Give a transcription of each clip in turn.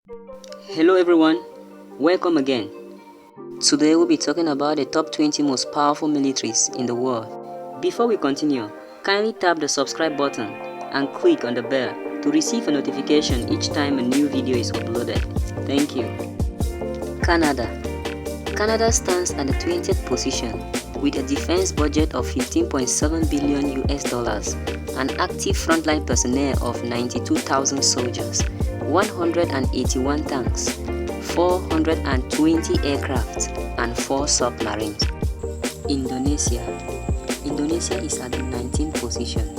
Hello everyone, welcome again. Today we'll be talking about the top 20 most powerful militaries in the world. Before we continue, kindly tap the subscribe button and click on the bell to receive a notification each time a new video is uploaded. Thank you. Canada. Canada stands at the 20th position with a defense budget of 15.7 billion US dollars, an active frontline personnel of 92,000 soldiers, 181 tanks, 420 aircraft, and 4 submarines. Indonesia. Indonesia is at the 19th position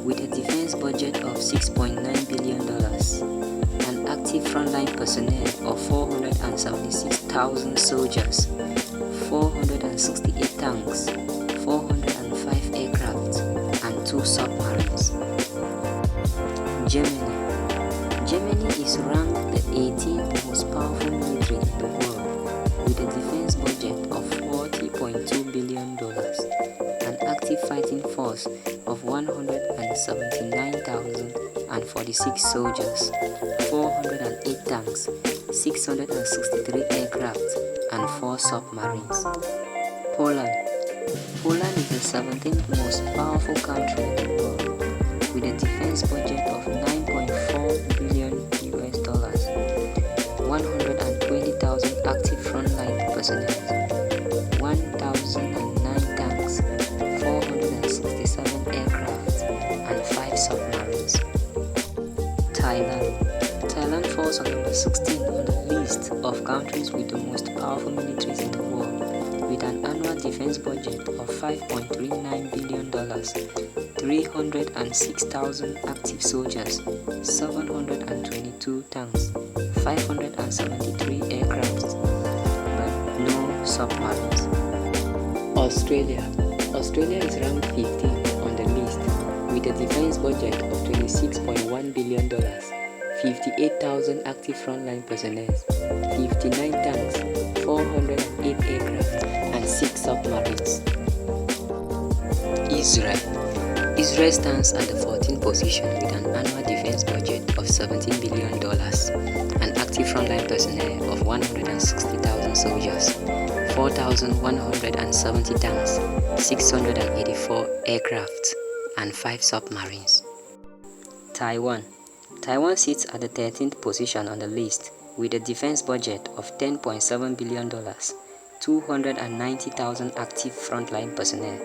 with a defense budget of $6.9 billion, an active frontline personnel of 476,000 soldiers, 468 tanks, 405 aircraft, and 2 submarines. Germany. Germany is ranked the 18th most powerful military in the world with a defense budget of $40.2 billion, an active fighting force of 179,046 soldiers, 408 tanks, 663 aircraft, and 4 submarines. Poland. Poland is the 17th most powerful country in the world with a defense budget of $9.4 billion US dollars, 120,000 active frontline personnel, 1,009 tanks, 467 aircraft, and 5 submarines. Thailand. Thailand falls on number 16 on the list of countries with the most powerful militaries in the world, with an annual defense budget of $5.39 billion, 306,000 active soldiers, 722 tanks, 573 aircraft, but no submarines. Australia. Australia is ranked 15th on the list with a defense budget of $26.1 billion, 58,000 active frontline personnel, 59 tanks, 408 aircraft, and 6 submarines. Israel. Israel stands at the 14th position with an annual defense budget of $17 billion, an active frontline personnel of 160,000 soldiers, 4,170 tanks, 684 aircraft, and 5 submarines. Taiwan. Taiwan sits at the 13th position on the list with a defense budget of $10.7 billion, 290,000 active frontline personnel,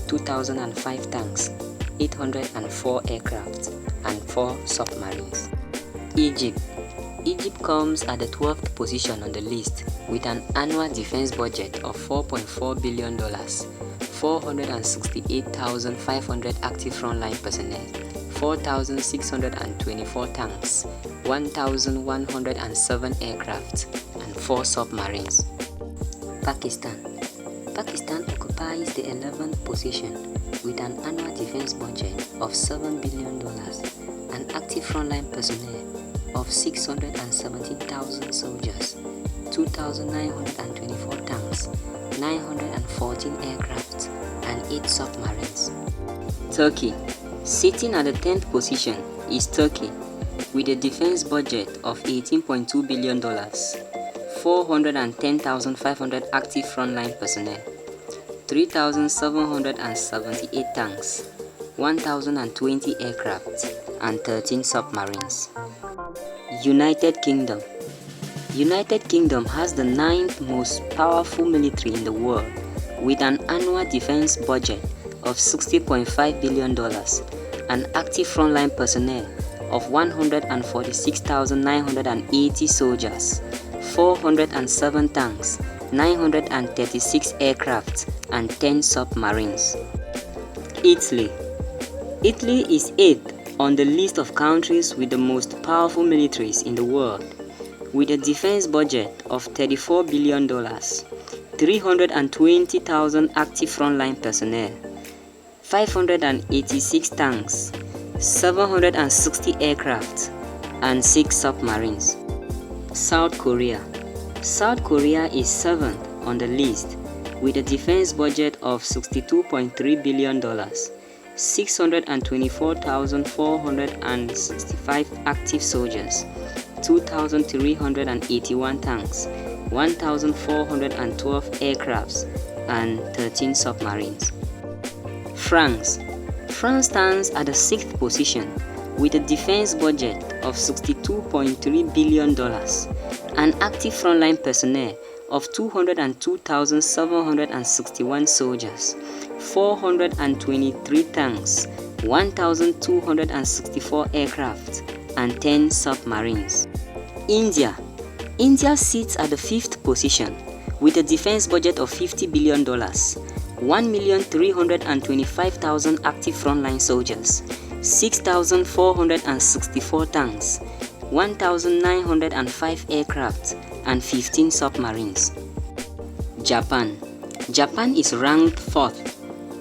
2,005 tanks, 804 aircraft, and 4 submarines. Egypt. Egypt comes at the 12th position on the list with an annual defense budget of $4.4 billion, 468,500 active frontline personnel, 4,624 tanks, 1,107 aircraft, and 4 submarines. Pakistan. Pakistan occupies the 11th position with an annual defense budget of $7 billion, an active frontline personnel of 617,000 soldiers, 2,924 tanks, 914 aircraft, and 8 submarines. Turkey. Sitting at the 10th position is Turkey with a defense budget of $18.2 billion, 410,500 active frontline personnel, 3,778 tanks, 1,020 aircraft, and 13 submarines. United Kingdom. United Kingdom has the 9th most powerful military in the world with an annual defense budget of $60.5 billion, an active frontline personnel of 146,980 soldiers, 407 tanks, 936 aircraft, and 10 submarines. Italy. Italy is 8th on the list of countries with the most powerful militaries in the world, with a defense budget of $34 billion, 320,000 active frontline personnel, 586 tanks, 760 aircraft, and 6 submarines. South Korea. South Korea is 7th on the list with a defense budget of $62.3 billion, 624,465 active soldiers, 2,381 tanks, 1,412 aircrafts, and 13 submarines. France stands at the 6th position with a defense budget of $62.3 billion, an active frontline personnel of 202,761 soldiers, 423 tanks, 1,264 aircraft, and 10 submarines. India sits at the 5th position with a defense budget of $50 billion, 1,325,000 active frontline soldiers, 6,464 tanks, 1,905 aircraft, and 15 submarines. Japan is ranked 4th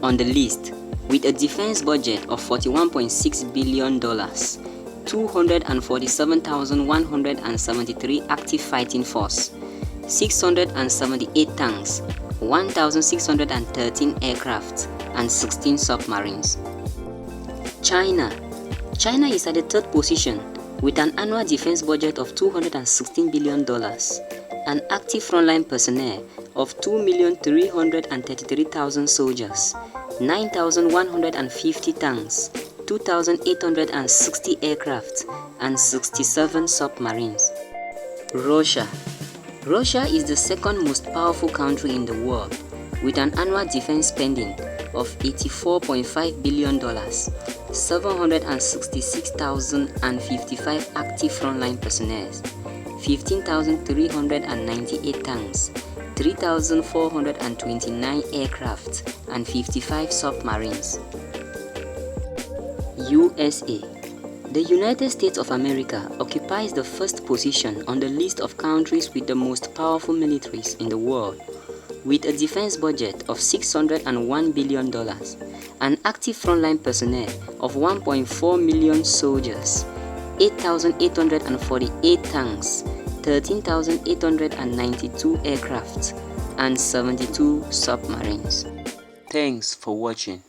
on the list with a defense budget of $41.6 billion, 247,173 active fighting force, 678 tanks, 1,613 aircraft, and 16 submarines. China is at the 3rd position with an annual defense budget of $216 billion, an active frontline personnel of 2,333,000 soldiers, 9,150 tanks, 2,860 aircraft, and 67 submarines. Russia is the 2nd most powerful country in the world with an annual defense spending of $84.5 billion, 766,055 active frontline personnel, 15,398 tanks, 3,429 aircraft, and 55 submarines. USA. The United States of America occupies the 1st position on the list of countries with the most powerful militaries in the world, with a defense budget of $601 billion, an active frontline personnel of 1.4 million soldiers, 8,848 tanks, 13,892 aircraft, and 72 submarines. Thanks for watching.